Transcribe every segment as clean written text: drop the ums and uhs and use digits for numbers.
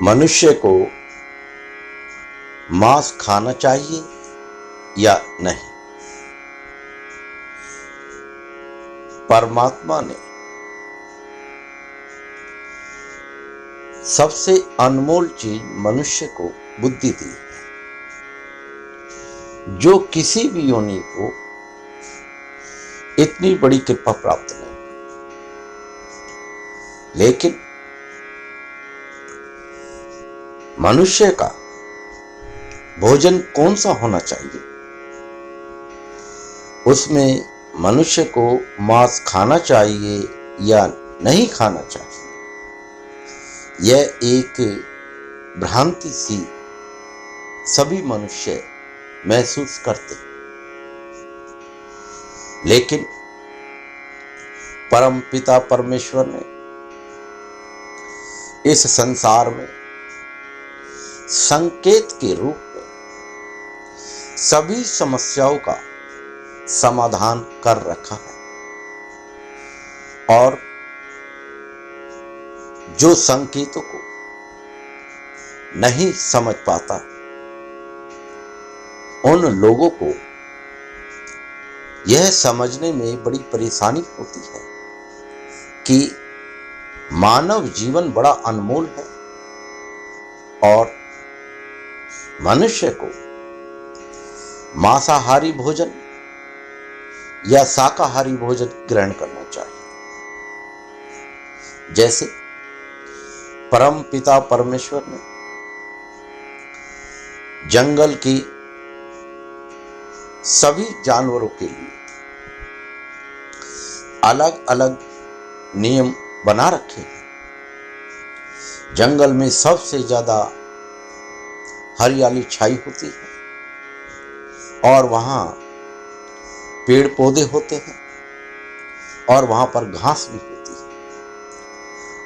मनुष्य को मांस खाना चाहिए या नहीं? परमात्मा ने सबसे अनमोल चीज मनुष्य को बुद्धि दी है, जो किसी भी योनि को इतनी बड़ी कृपा प्राप्त नहीं। लेकिन मनुष्य का भोजन कौन सा होना चाहिए? उसमें मनुष्य को मांस खाना चाहिए या नहीं खाना चाहिए, यह एक भ्रांति सी सभी मनुष्य महसूस करते हैं। लेकिन परम पिता परमेश्वर ने इस संसार में संकेत के रूप में सभी समस्याओं का समाधान कर रखा है, और जो संकेतों को नहीं समझ पाता, उन लोगों को यह समझने में बड़ी परेशानी होती है कि मानव जीवन बड़ा अनमोल है और मनुष्य को मांसाहारी भोजन या शाकाहारी भोजन ग्रहण करना चाहिए। जैसे परम पिता परमेश्वर ने जंगल की सभी जानवरों के लिए अलग अलग नियम बना रखे हैं। जंगल में सबसे ज्यादा हरियाली छाई होती है और वहां पेड़ पौधे होते हैं और वहां पर घास भी होती है,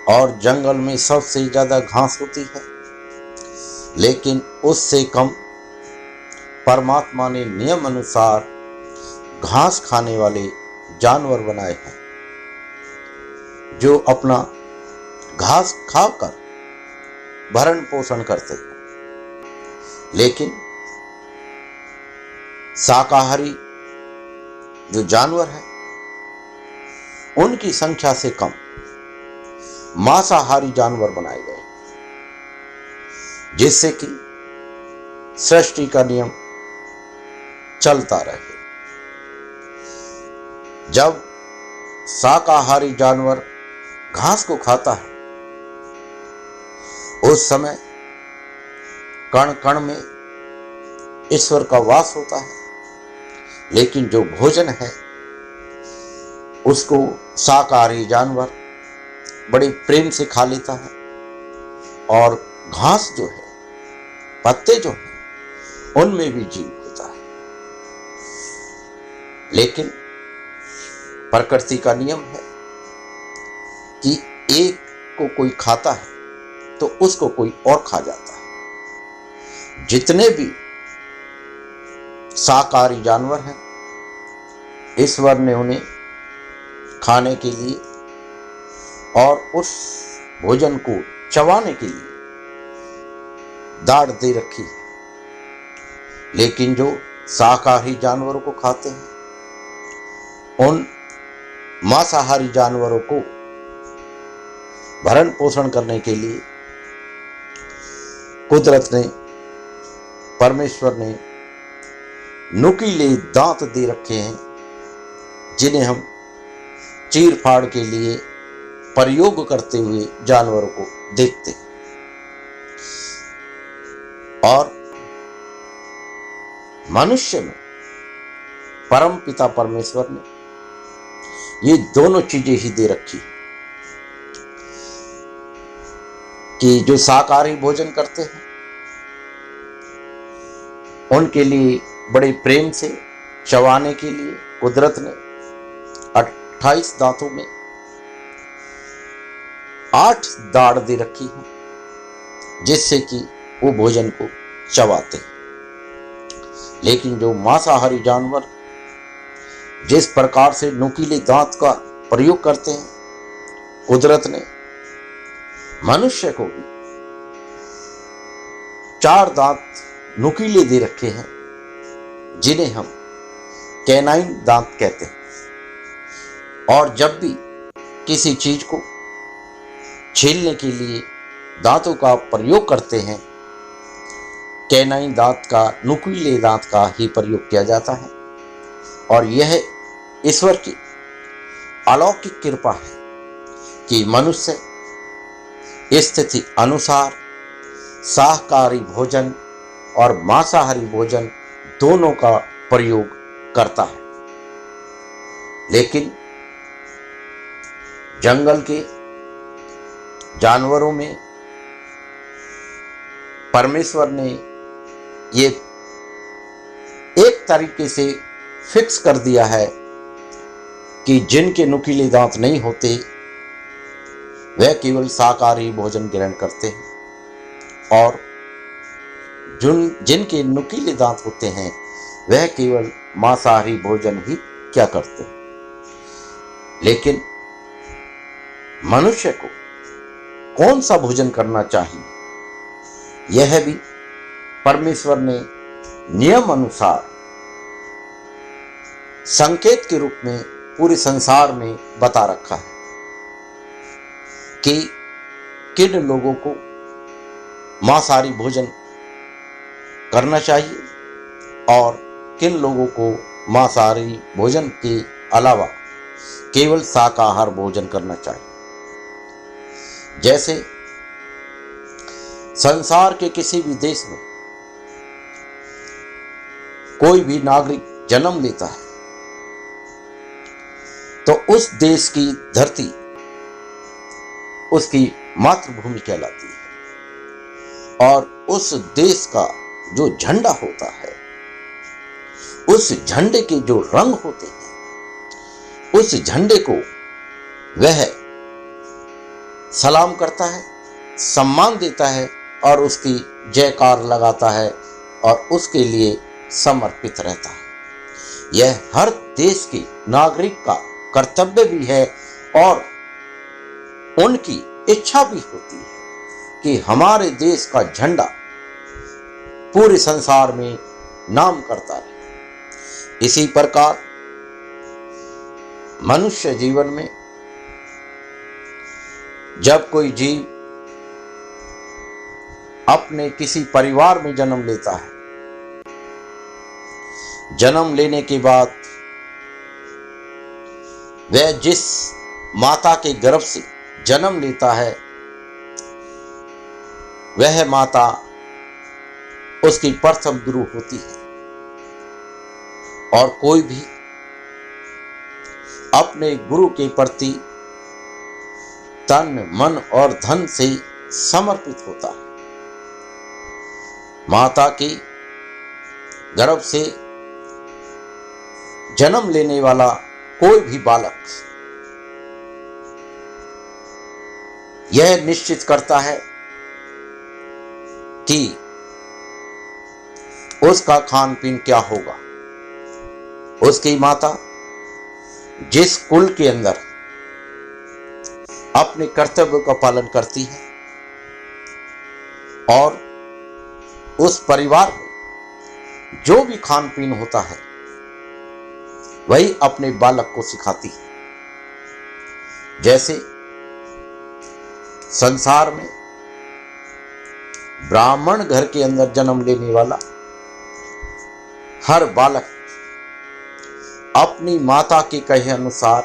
और जंगल में सबसे ज्यादा घास होती है, लेकिन उससे कम परमात्मा ने नियम अनुसार घास खाने वाले जानवर बनाए हैं, जो अपना घास खाकर भरण पोषण करते हैं। लेकिन शाकाहारी जो जानवर है, उनकी संख्या से कम मांसाहारी जानवर बनाए गए, जिससे कि सृष्टि का नियम चलता रहे। जब शाकाहारी जानवर घास को खाता है, उस समय कण कण में ईश्वर का वास होता है, लेकिन जो भोजन है उसको शाकाहारी जानवर बड़े प्रेम से खा लेता है, और घास जो है, पत्ते जो है, उनमें भी जीव होता है। लेकिन प्रकृति का नियम है कि एक को कोई खाता है तो उसको कोई और खा जाता है। जितने भी शाकाहारी जानवर हैं, ईश्वर ने उन्हें खाने के लिए और उस भोजन को चबाने के लिए दाढ़ दे रखी है। लेकिन जो शाकाहारी जानवरों को खाते हैं, उन मांसाहारी जानवरों को भरण पोषण करने के लिए कुदरत ने, परमेश्वर ने नुकीले दांत दे रखे हैं, जिन्हें हम चीर फाड़ के लिए प्रयोग करते हुए जानवरों को देखते हैं। और मनुष्य में परम पिता परमेश्वर ने ये दोनों चीजें ही दे रखी कि जो शाकाहारी भोजन करते हैं, उनके लिए बड़े प्रेम से चबाने के लिए कुदरत ने 28 दांतों में 8 दाढ़ दे रखी है, जिससे कि वो भोजन को चबाते हैं। लेकिन जो मांसाहारी जानवर जिस प्रकार से नुकीले दांत का प्रयोग करते हैं, कुदरत ने मनुष्य को भी 4 दांत नुकीले दे रखे हैं, जिन्हें हम कैनाइन दांत कहते हैं। और जब भी किसी चीज को छीलने के लिए दांतों का प्रयोग करते हैं, कैनाइन दांत का, नुकीले दांत का ही प्रयोग किया जाता है। और यह ईश्वर की अलौकिक कृपा है कि मनुष्य स्थिति अनुसार शाकाहारी भोजन और मांसाहारी भोजन दोनों का प्रयोग करता है। लेकिन जंगल के जानवरों में परमेश्वर ने ये एक तरीके से फिक्स कर दिया है कि जिनके नुकीले दांत नहीं होते वह केवल शाकाहारी भोजन ग्रहण करते हैं, और जिनके नुकीले दांत होते हैं वह केवल मांसाहारी भोजन ही क्या करते हैं। लेकिन मनुष्य को कौन सा भोजन करना चाहिए, यह भी परमेश्वर ने नियम अनुसार संकेत के रूप में पूरे संसार में बता रखा है कि किन लोगों को मांसाहारी भोजन करना चाहिए और किन लोगों को मांसाहारी भोजन के अलावा केवल शाकाहार भोजन करना चाहिए। जैसे संसार के किसी भी देश में कोई भी नागरिक जन्म लेता है तो उस देश की धरती उसकी मातृभूमि कहलाती है, और उस देश का जो झंडा होता है, उस झंडे के जो रंग होते हैं, उस झंडे को वह सलाम करता है, सम्मान देता है और उसकी जयकार लगाता है और उसके लिए समर्पित रहता है। यह हर देश के नागरिक का कर्तव्य भी है और उनकी इच्छा भी होती है कि हमारे देश का झंडा पूरे संसार में नाम करता रहे। इसी प्रकार मनुष्य जीवन में जब कोई जीव अपने किसी परिवार में जन्म लेता है, जन्म लेने के बाद वह जिस माता के गर्भ से जन्म लेता है वह माता उसकी प्रथम गुरु होती है, और कोई भी अपने गुरु के प्रति तन मन और धन से समर्पित होता है। माता के गर्भ से जन्म लेने वाला कोई भी बालक यह निश्चित करता है कि उसका खान पीन क्या होगा। उसकी माता जिस कुल के अंदर अपने कर्तव्य का पालन करती है और उस परिवार में जो भी खान पीन होता है वही अपने बालक को सिखाती है। जैसे संसार में ब्राह्मण घर के अंदर जन्म लेने वाला हर बालक अपनी माता के कहे अनुसार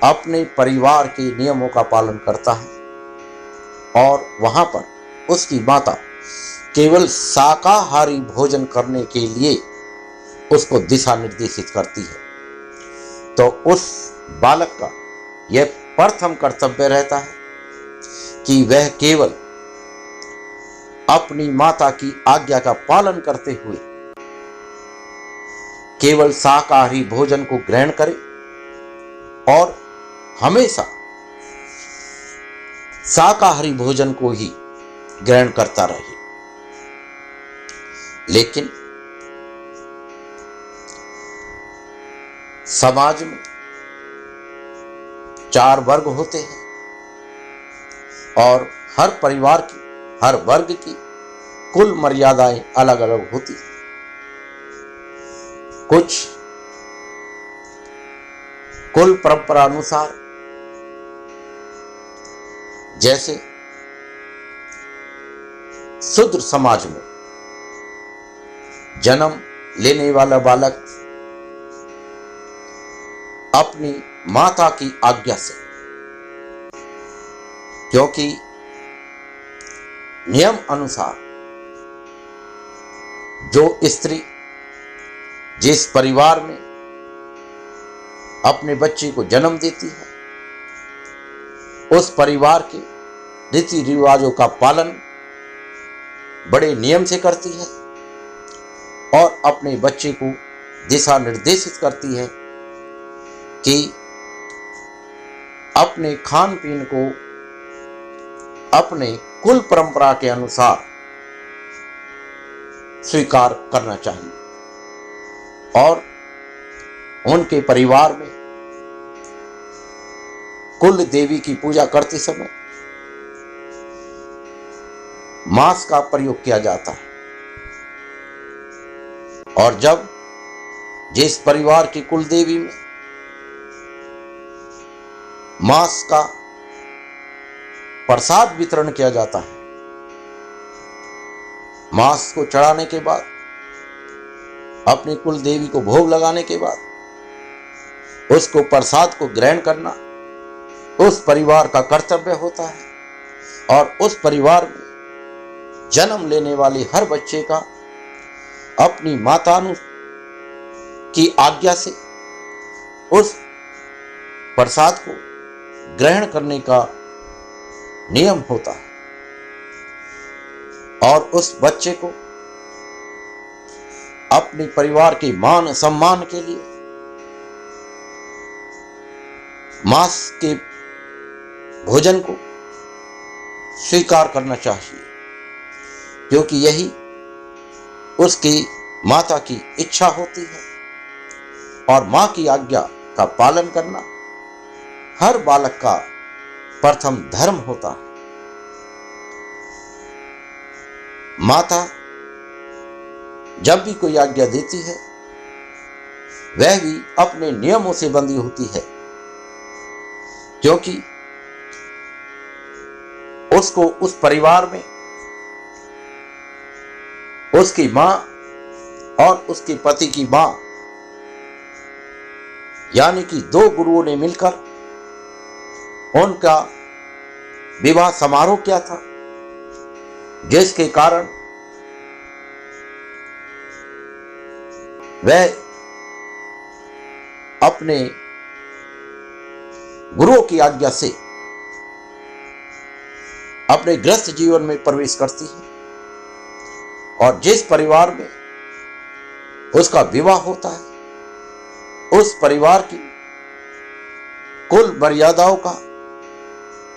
अपने परिवार के नियमों का पालन करता है और वहां पर उसकी माता केवल शाकाहारी भोजन करने के लिए उसको दिशा निर्देशित करती है। तो उस बालक का यह प्रथम कर्तव्य रहता है कि वह केवल अपनी माता की आज्ञा का पालन करते हुए केवल शाकाहारी भोजन को ग्रहण करे और हमेशा शाकाहारी भोजन को ही ग्रहण करता रहे। लेकिन समाज में 4 वर्ग होते हैं और हर परिवार की, हर वर्ग की कुल मर्यादाएं अलग अलग होती हैं। कुछ कुल परंपरा अनुसार, जैसे शूद्र समाज में जन्म लेने वाला बालक अपनी माता की आज्ञा से, क्योंकि नियम अनुसार जो स्त्री जिस परिवार में अपने बच्चे को जन्म देती है, उस परिवार के रीति रिवाजों का पालन बड़े नियम से करती है और अपने बच्चे को दिशा निर्देशित करती है कि अपने खान पीन को अपने कुल परंपरा के अनुसार स्वीकार करना चाहिए। और उनके परिवार में कुल देवी की पूजा करते समय मांस का प्रयोग किया जाता है। और जब जिस परिवार की कुल देवी में मांस का प्रसाद वितरण किया जाता है, मांस को चढ़ाने के बाद, अपनी कुल देवी को भोग लगाने के बाद उसको प्रसाद को ग्रहण करना उस परिवार का कर्तव्य होता है। और उस परिवार में जन्म लेने वाले हर बच्चे का अपनी माता की आज्ञा से उस प्रसाद को ग्रहण करने का नियम होता है। और उस बच्चे को अपने परिवार के मान सम्मान के लिए मांस के भोजन को स्वीकार करना चाहिए, क्योंकि यही उसकी माता की इच्छा होती है। और मां की आज्ञा का पालन करना हर बालक का प्रथम धर्म होता है। माता जब भी कोई आज्ञा देती है वह भी अपने नियमों से बंधी होती है, क्योंकि उसको उस परिवार में उसकी मां और उसके पति की मां यानी कि दो गुरुओं ने मिलकर उनका विवाह समारोह किया था, जिसके कारण वह अपने गुरुओं की आज्ञा से अपने गृहस्थ जीवन में प्रवेश करती है। और जिस परिवार में उसका विवाह होता है उस परिवार की कुल मर्यादाओं का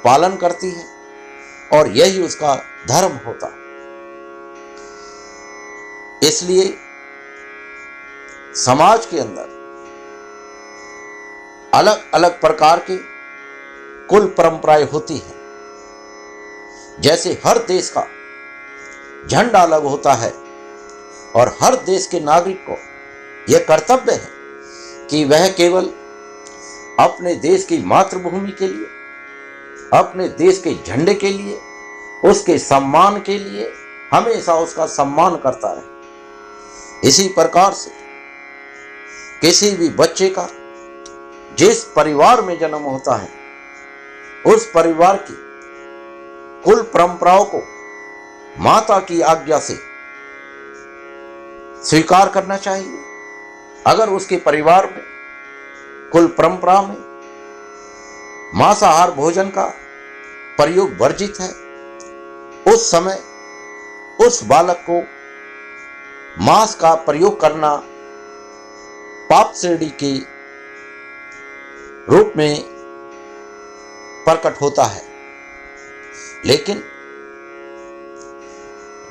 पालन करती है और यही उसका धर्म होता है। इसलिए समाज के अंदर अलग अलग प्रकार के कुल परंपराएं होती हैं। जैसे हर देश का झंडा अलग होता है और हर देश के नागरिक को यह कर्तव्य है कि वह केवल अपने देश की मातृभूमि के लिए, अपने देश के झंडे के लिए, उसके सम्मान के लिए हमेशा उसका सम्मान करता रहे। इसी प्रकार से किसी भी बच्चे का जिस परिवार में जन्म होता है उस परिवार की कुल परंपराओं को माता की आज्ञा से स्वीकार करना चाहिए। अगर उसके परिवार में कुल परंपरा में मांसाहार भोजन का प्रयोग वर्जित है, उस समय उस बालक को मांस का प्रयोग करना पाप श्रेणी के रूप में प्रकट होता है। लेकिन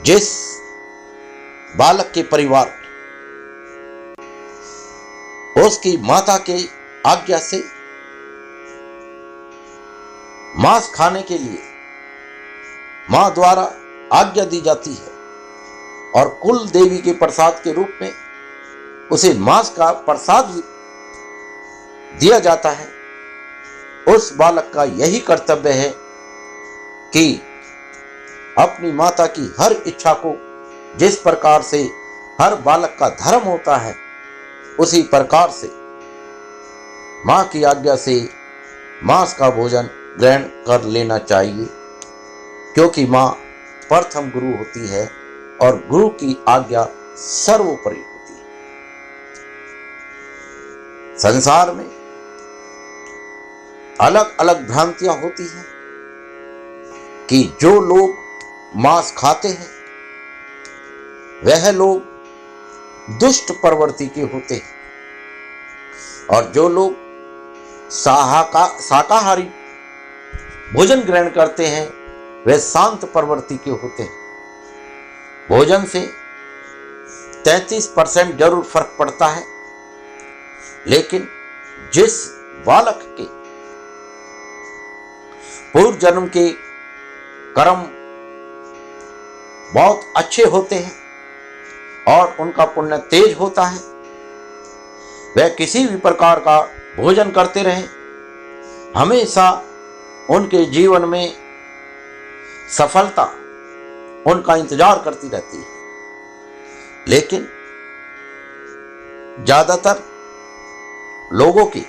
जिस बालक के परिवार उसकी माता के आज्ञा से मांस खाने के लिए मां द्वारा आज्ञा दी जाती है और कुल देवी के प्रसाद के रूप में उसे मांस का प्रसाद दिया जाता है। उस बालक का यही कर्तव्य है कि अपनी माता की हर इच्छा को, जिस प्रकार से हर बालक का धर्म होता है, उसी प्रकार से मां की आज्ञा से मांस का भोजन ग्रहण कर लेना चाहिए, क्योंकि मां प्रथम गुरु होती है और गुरु की आज्ञा सर्वोपरि होती है। संसार में अलग अलग भ्रांतियां होती हैं कि जो लोग मांस खाते हैं वह लोग दुष्ट प्रवृत्ति के होते हैं, और जो लोग शाकाहारी भोजन ग्रहण करते हैं वे शांत प्रवृत्ति के होते हैं। भोजन से 33% जरूर फर्क पड़ता है, लेकिन जिस बालक के पूर्व जन्म के कर्म बहुत अच्छे होते हैं और उनका पुण्य तेज होता है, वह किसी भी प्रकार का भोजन करते रहें, हमेशा उनके जीवन में सफलता उनका इंतजार करती रहती है। लेकिन ज्यादातर लोगों के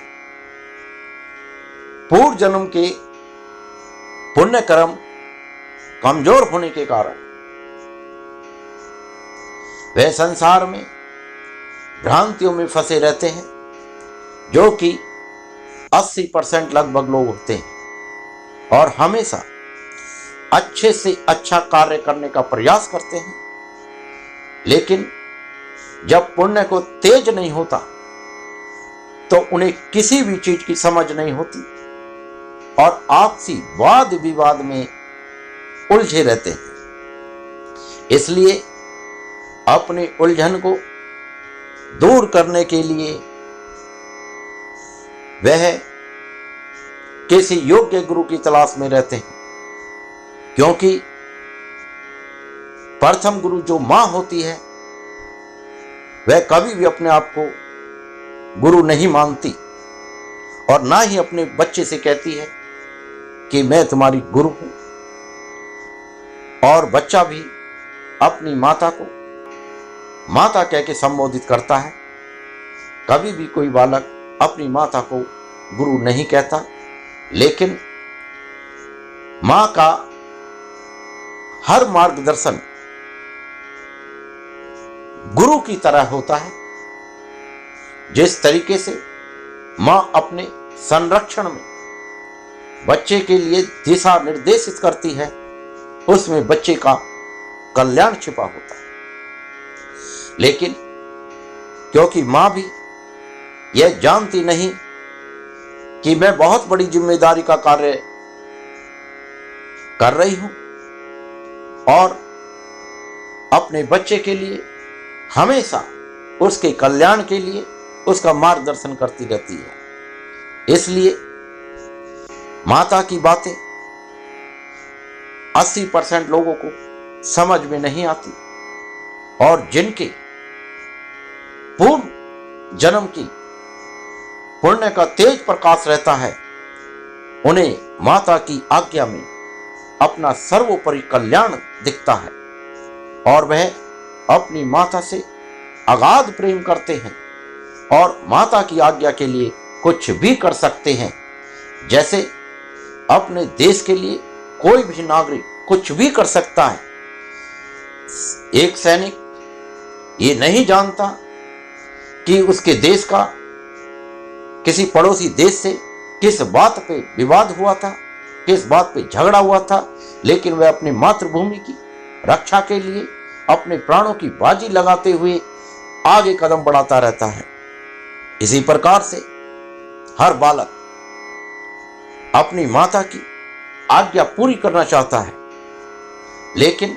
पूर्व जन्म के पुण्य कर्म कमजोर होने के कारण वे संसार में भ्रांतियों में फंसे रहते हैं, जो कि 80% लगभग लोग होते हैं और हमेशा अच्छे से अच्छा कार्य करने का प्रयास करते हैं। लेकिन जब पुण्य को तेज नहीं होता तो उन्हें किसी भी चीज की समझ नहीं होती और आपसी वाद विवाद में उलझे रहते हैं। इसलिए अपनी उलझन को दूर करने के लिए वह किसी योग्य गुरु की तलाश में रहते हैं, क्योंकि प्रथम गुरु जो मां होती है वह कभी भी अपने आप को गुरु नहीं मानती और ना ही अपने बच्चे से कहती है कि मैं तुम्हारी गुरु हूं। और बच्चा भी अपनी माता को माता कह के संबोधित करता है। कभी भी कोई बालक अपनी माता को गुरु नहीं कहता, लेकिन मां का हर मार्गदर्शन गुरु की तरह होता है। जिस तरीके से मां अपने संरक्षण में बच्चे के लिए दिशा निर्देशित करती है, उसमें बच्चे का कल्याण छिपा होता है। लेकिन क्योंकि मां भी यह जानती नहीं कि मैं बहुत बड़ी जिम्मेदारी का कार्य कर रही हूं और अपने बच्चे के लिए हमेशा उसके कल्याण के लिए उसका मार्गदर्शन करती रहती है। इसलिए माता की बातें 80% लोगों को समझ में नहीं आती और जिनके पूर्व जन्म की पुण्य का तेज प्रकाश रहता है, उन्हें माता की आज्ञा में अपना सर्वोपरि कल्याण दिखता है और वह अपनी माता से अगाध प्रेम करते हैं और माता की आज्ञा के लिए कुछ भी कर सकते हैं। जैसे अपने देश के लिए कोई भी नागरिक कुछ भी कर सकता है। एक सैनिक ये नहीं जानता कि उसके देश का किसी पड़ोसी देश से किस बात पे विवाद हुआ था, किस बात पे झगड़ा हुआ था, लेकिन वह अपनी मातृभूमि की रक्षा के लिए अपने प्राणों की बाजी लगाते हुए आगे कदम बढ़ाता रहता है। इसी प्रकार से हर बालक अपनी माता की आज्ञा पूरी करना चाहता है, लेकिन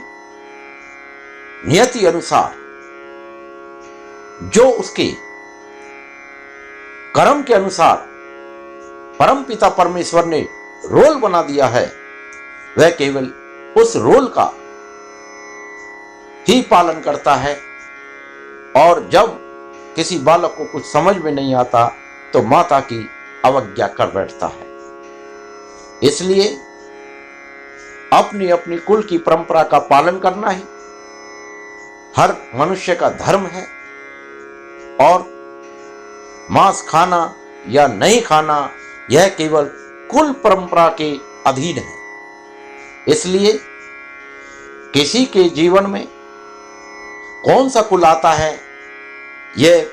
नियति अनुसार जो उसके कर्म के अनुसार परमपिता परमेश्वर ने रोल बना दिया है, वह केवल उस रोल का ही पालन करता है, और जब किसी बालक को कुछ समझ में नहीं आता तो माता की अवज्ञा कर बैठता है। इसलिए अपनी अपनी कुल की परंपरा का पालन करना ही हर मनुष्य का धर्म है, और मांस खाना या नहीं खाना यह केवल कुल परंपरा के अधीन है। इसलिए किसी के जीवन में कौन सा कुल आता है यह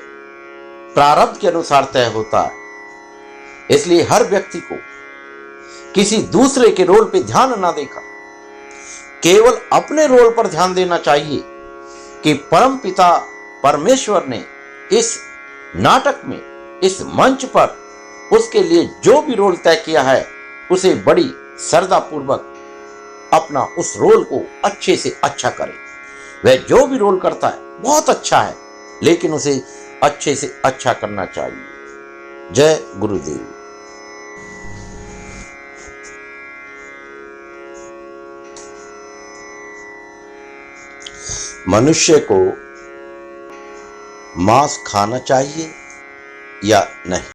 प्रारब्ध के अनुसार तय होता है। इसलिए हर व्यक्ति को किसी दूसरे के रोल पे ध्यान ना देकर केवल अपने रोल पर ध्यान देना चाहिए कि परम पिता परमेश्वर ने इस नाटक में, इस मंच पर उसके लिए जो भी रोल तय किया है उसे बड़ी श्रद्धा पूर्वक अपना उस रोल को अच्छे से अच्छा करे। वह जो भी रोल करता है बहुत अच्छा है, लेकिन उसे अच्छे से अच्छा करना चाहिए। जय गुरुदेव। मनुष्य को मांस खाना चाहिए या नहीं?